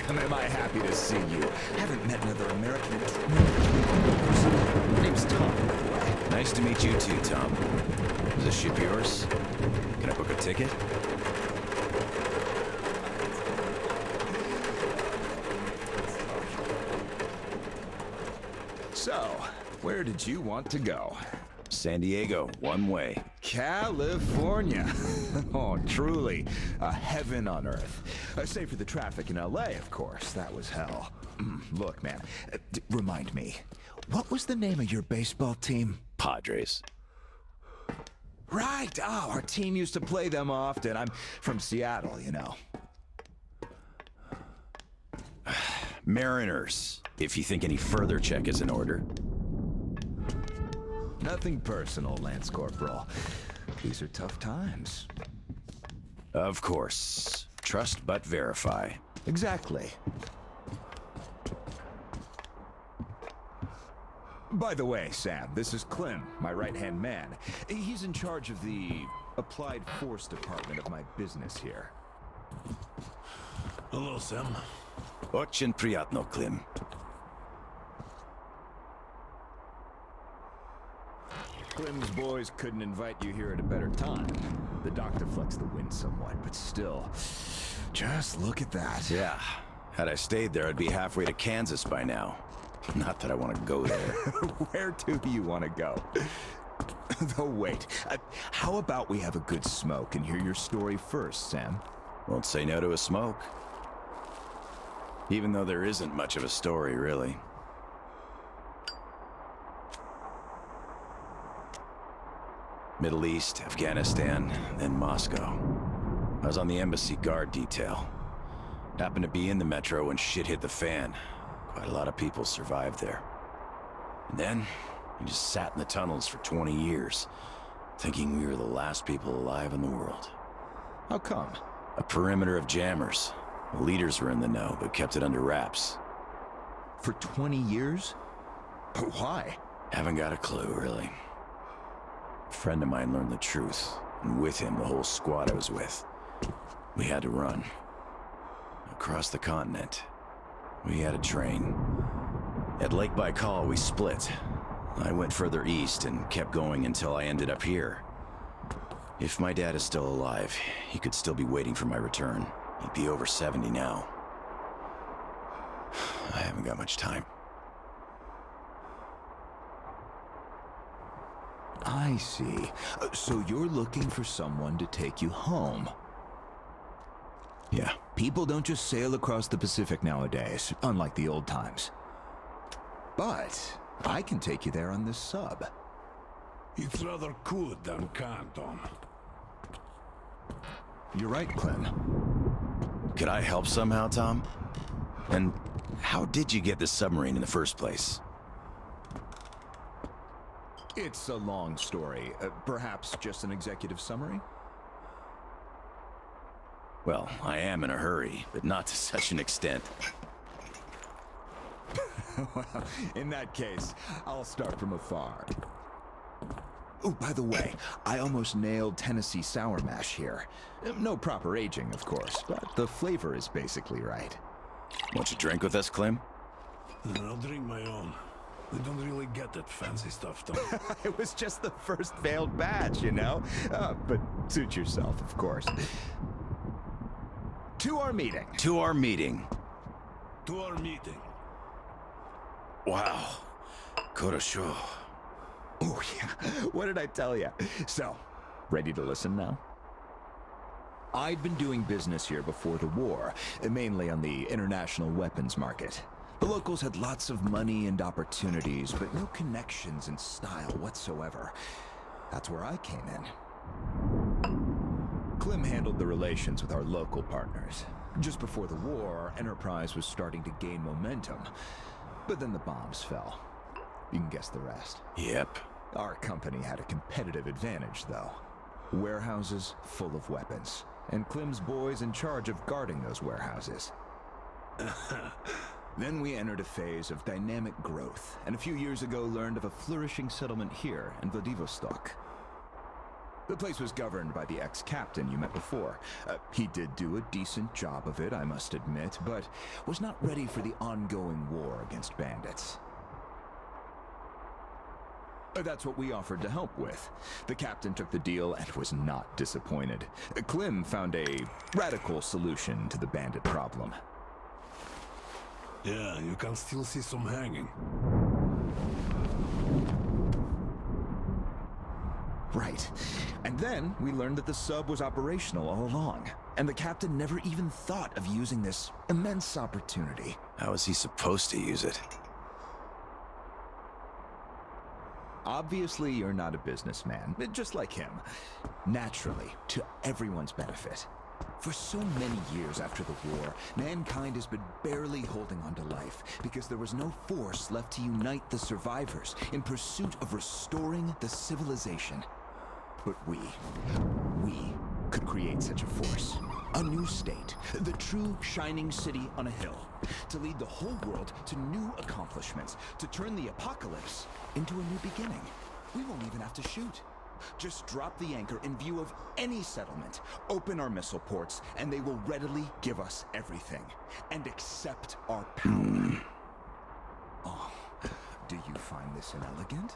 Am I happy to see you? Haven't met another American in... My name's Tom. Nice to meet you too, Tom. Is this ship yours? Can I book a ticket? So, where did you want to go? San Diego, one way. California. Oh, truly a heaven on earth. Save for the traffic in LA, of course. That was hell. Look, man, remind me, what was the name of your baseball team? Padres. Right. Oh, our team used to play them often. I'm from Seattle, you know. Mariners, if you think any further check is in order. Nothing personal, Lance Corporal. These are tough times. Of course. Trust but verify. Exactly. By the way, Sam, this is Clem, my right-hand man. He's in charge of the Applied Force department of my business here. Hello, Sam. Очень приятно, Clem. Clem's boys couldn't invite you here at a better time. The doctor flexed the wind somewhat, but still, just look at that. Yeah. Had I stayed there, I'd be halfway to Kansas by now. Not that I want to go there. Where do you want to go? Though wait, how about we have a good smoke and hear your story first, Sam? Won't say no to a smoke. Even though there isn't much of a story, really. Middle East, Afghanistan, then Moscow. I was on the embassy guard detail. Happened to be in the metro when shit hit the fan. Quite a lot of people survived there. And then, we just sat in the tunnels for 20 years, thinking we were the last people alive in the world. How come? A perimeter of jammers. The leaders were in the know, but kept it under wraps. For 20 years? Why? Haven't got a clue, really. A friend of mine learned the truth, and with him, the whole squad I was with. We had to run. Across the continent. We had a train. At Lake Baikal, we split. I went further east and kept going until I ended up here. If my dad is still alive, he could still be waiting for my return. He'd be over 70 now. I haven't got much time. I see. So you're looking for someone to take you home. Yeah. People don't just sail across the Pacific nowadays, unlike the old times. But I can take you there on this sub. It's rather cool than can't, Tom. You're right, Clem. Could I help somehow, Tom? And how did you get this submarine in the first place? It's a long story. Perhaps just an executive summary? Well, I am in a hurry, but not to such an extent. Well, in that case, I'll start from afar. Oh, by the way, I almost nailed Tennessee sour mash here. No proper aging, of course, but the flavor is basically right. Want you drink with us, Clem? I'll drink my own. We don't really get that fancy stuff, Tom. It was just the first failed batch, you know? But suit yourself, of course. To our meeting. To our meeting. To our meeting. Wow. Korosho. Oh, yeah. What did I tell you? So, ready to listen now? I'd been doing business here before the war, mainly on the international weapons market. The locals had lots of money and opportunities, but no connections and style whatsoever. That's where I came in. Clem handled the relations with our local partners. Just before the war, our enterprise was starting to gain momentum. But then the bombs fell. You can guess the rest. Yep. Our company had a competitive advantage, though. Warehouses full of weapons, and Clem's boys in charge of guarding those warehouses. Then we entered a phase of dynamic growth, and a few years ago learned of a flourishing settlement here in Vladivostok. The place was governed by the ex-captain you met before. He did do a decent job of it, I must admit, but was not ready for the ongoing war against bandits. That's what we offered to help with. The captain took the deal and was not disappointed. Clem found a radical solution to the bandit problem. Yeah, you can still see some hanging. Right. And then we learned that the sub was operational all along, and the captain never even thought of using this immense opportunity. How was he supposed to use it? Obviously, you're not a businessman, just like him. Naturally, to everyone's benefit. For so many years after the war, mankind has been barely holding on to life because there was no force left to unite the survivors in pursuit of restoring the civilization. But we could create such a force. A new state, the true shining city on a hill, to lead the whole world to new accomplishments, to turn the apocalypse into a new beginning. We won't even have to shoot. Just drop the anchor in view of any settlement, open our missile ports, and they will readily give us everything, and accept our power. Oh, do you find this inelegant?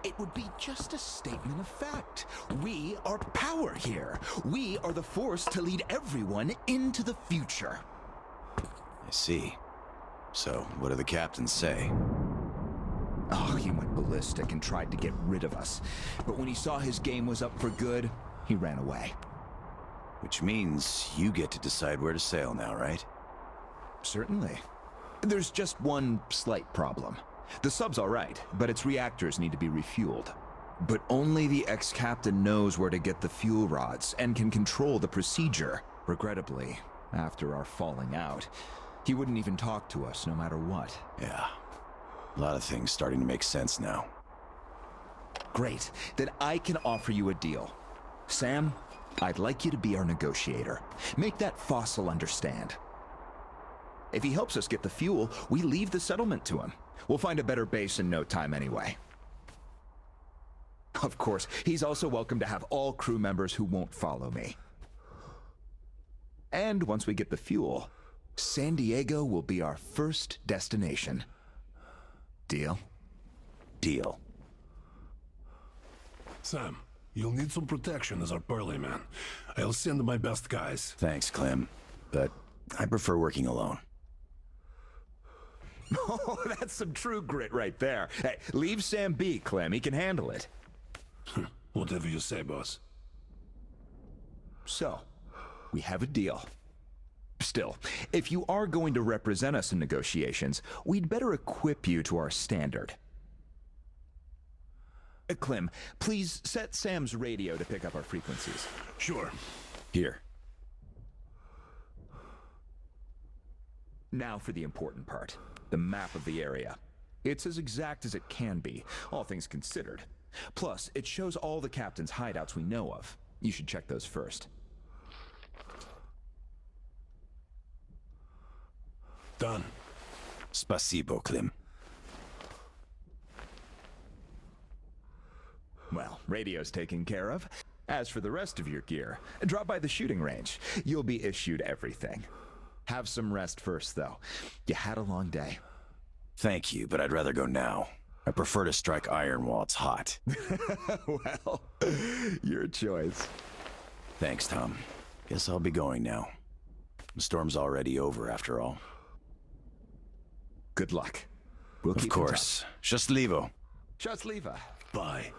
It would be just a statement of fact. We are power here. We are the force to lead everyone into the future. I see. So, what do the captains say? Oh, he went ballistic and tried to get rid of us. But when he saw his game was up for good, he ran away. Which means you get to decide where to sail now, right? Certainly. There's just one slight problem. The sub's all right, but its reactors need to be refueled. But only the ex-captain knows where to get the fuel rods and can control the procedure. Regrettably, after our falling out, he wouldn't even talk to us no matter what. Yeah. A lot of things starting to make sense now. Great. Then I can offer you a deal. Sam, I'd like you to be our negotiator. Make that fossil understand. If he helps us get the fuel, we leave the settlement to him. We'll find a better base in no time anyway. Of course, he's also welcome to have all crew members who won't follow me. And once we get the fuel, San Diego will be our first destination. Deal? Deal. Sam, you'll need some protection as our Pearly man. I'll send my best guys. Thanks, Clem. But I prefer working alone. Oh, that's some true grit right there. Hey, leave Sam be, Clem. He can handle it. Whatever you say, boss. So, we have a deal. Still, if you are going to represent us in negotiations, we'd better equip you to our standard. Clem, please set Sam's radio to pick up our frequencies. Sure. Here. Now for the important part. The map of the area. It's as exact as it can be, all things considered. Plus, it shows all the captain's hideouts we know of. You should check those first. Done. Spasibo, Clem. Well, radio's taken care of. As for the rest of your gear, drop by the shooting range. You'll be issued everything. Have some rest first, though. You had a long day. Thank you, but I'd rather go now. I prefer to strike iron while it's hot. Well, your choice. Thanks, Tom. Guess I'll be going now. The storm's already over, after all. Good luck. We'll Of keep course. Счастливо. Счастливо. Bye.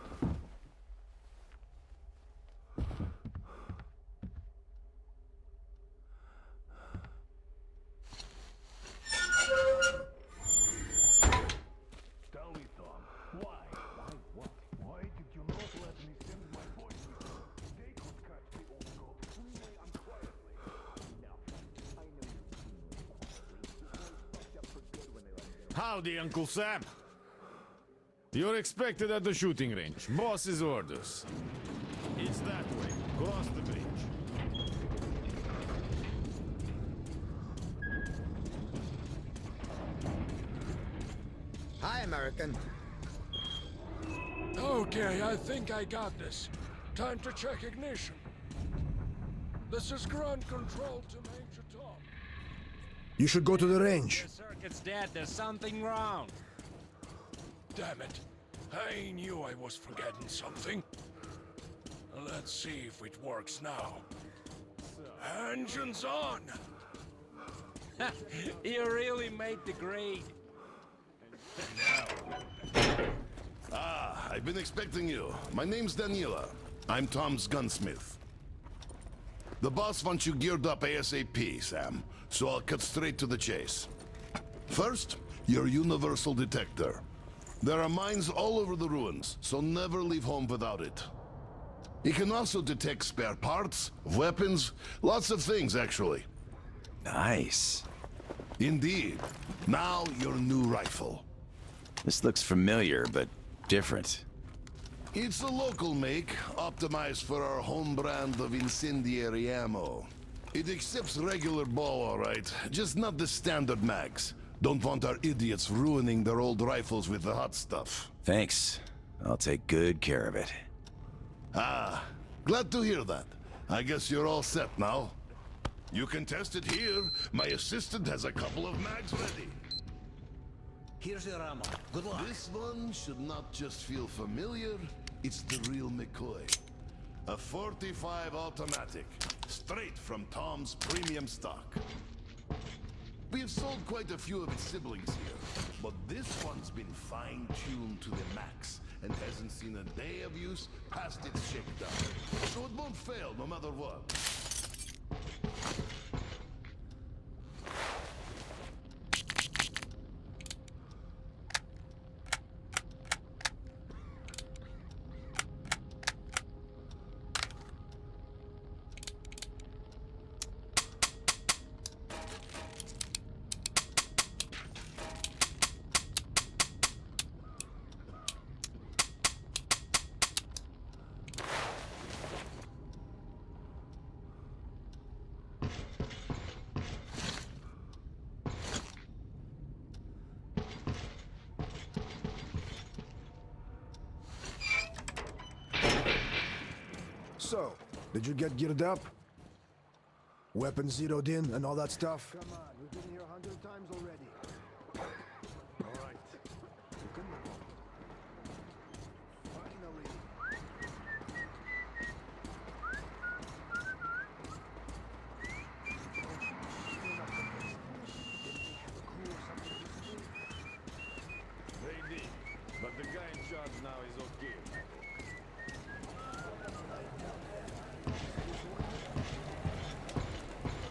Tell me, Tom, why? Why what? Why did you not let me send my boys with you? They could catch the old goat freely and quietly. Now, I know you. Howdy, Uncle Sam. You're expected at the shooting range. Boss's orders. It's that way. Cross the bridge. Hi, American. Okay, I think I got this. Time to check ignition. This is ground control to Major Tom. You should go to the range. The circuit's dead. There's something wrong. Damn it. I knew I was forgetting something. Let's see if it works now. Engines on! You really made the grade. Ah, I've been expecting you. My name's Daniela. I'm Tom's gunsmith. The boss wants you geared up ASAP, Sam, so I'll cut straight to the chase. First, your universal detector. There are mines all over the ruins, so never leave home without it. It can also detect spare parts, weapons, lots of things, actually. Nice. Indeed. Now, your new rifle. This looks familiar, but different. It's a local make, optimized for our home brand of incendiary ammo. It accepts regular ball, all right, just not the standard mags. Don't want our idiots ruining their old rifles with the hot stuff. Thanks. I'll take good care of it. Ah, glad to hear that. I guess you're all set now. You can test it here. My assistant has a couple of mags ready. Here's your ammo. Good luck. This one should not just feel familiar, it's the real McCoy. A 45 automatic, straight from Tom's premium stock. We have sold quite a few of its siblings here, but this one's been fine-tuned to the max and hasn't seen a day of use past its shakedown. So it won't fail no matter what. So, did you get geared up? Weapons zeroed in and all that stuff? Come on, we've been here 100 times already. All right. You can move on. Finally. They did, but the guy in charge now is okay.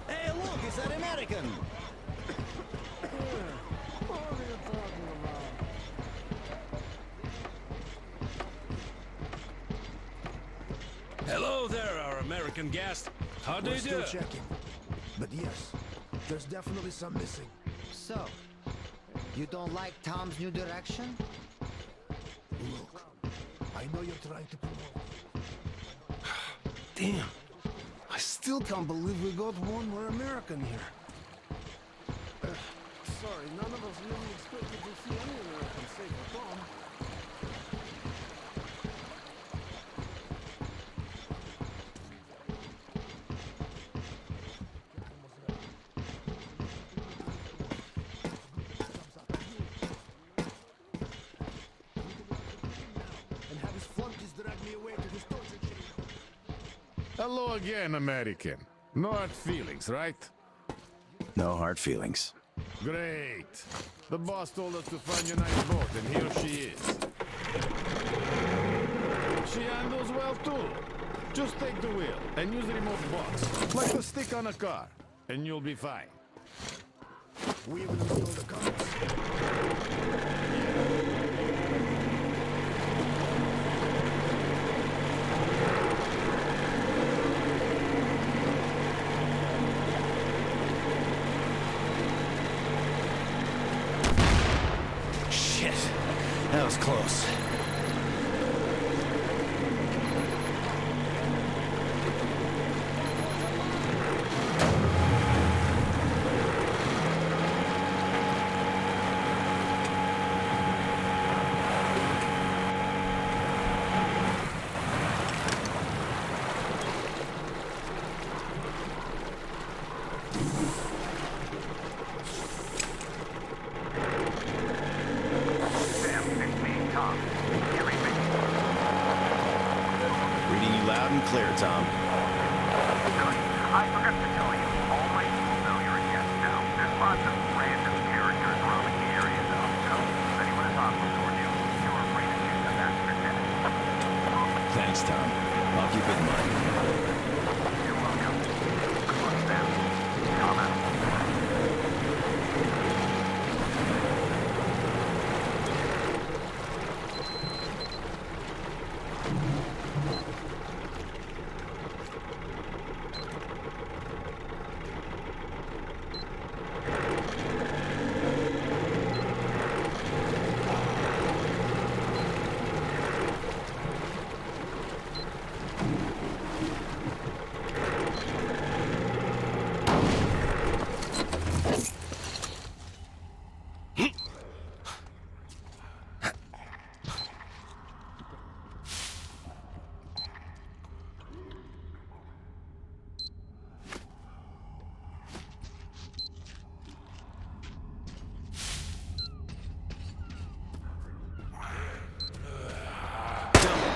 Hey, look, it's an American. Hello there, our American guest. How do We're you still do? checking. But yes, there's definitely some missing. So, you don't like Tom's new direction? Look, I know you're trying to promote. Damn. I still can't believe we got one more American here. Sorry, none of us really expected to see any Americans save a bomb. And have his flunkies drag me away to his torture chamber. Hello again, American. No hard feelings, right? No hard feelings. Great. The boss told us to find a nice boat, and here she is. She handles well, too. Just take the wheel and use the remote box, like the stick on a car, and you'll be fine. We even installed the compass. Shit. That was close. Loud and clear, Tom. Good. I forgot to tell you, all my people know you're a guest now. There's lots of random characters roaming the area, though. So, if anyone is hostile toward you, feel free to shoot them after your death. Thanks, Tom. I'll keep it in mind. You're welcome. Good luck, Sam. Tom out.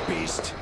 Beast.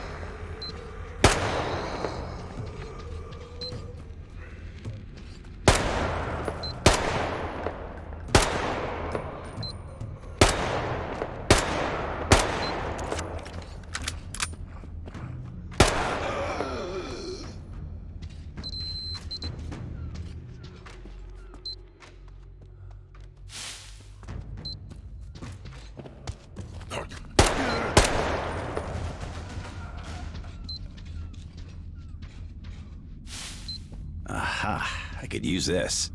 Aha, I could use this.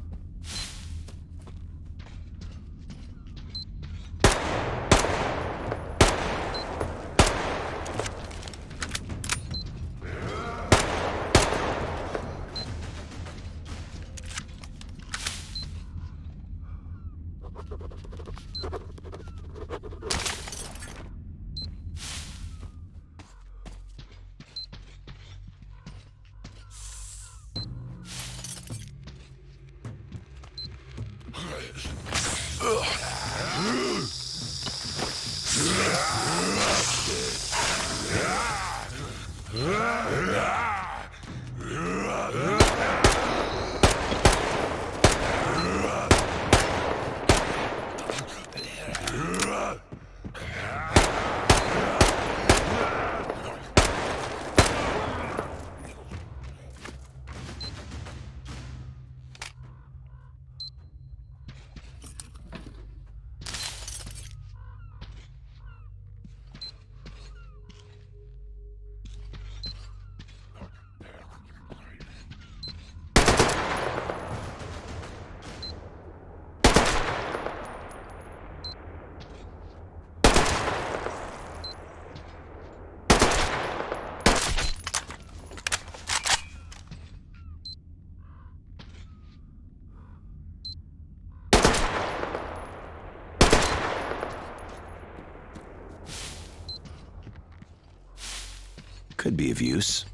Could be of use.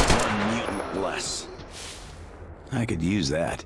One mutant less. I could use that.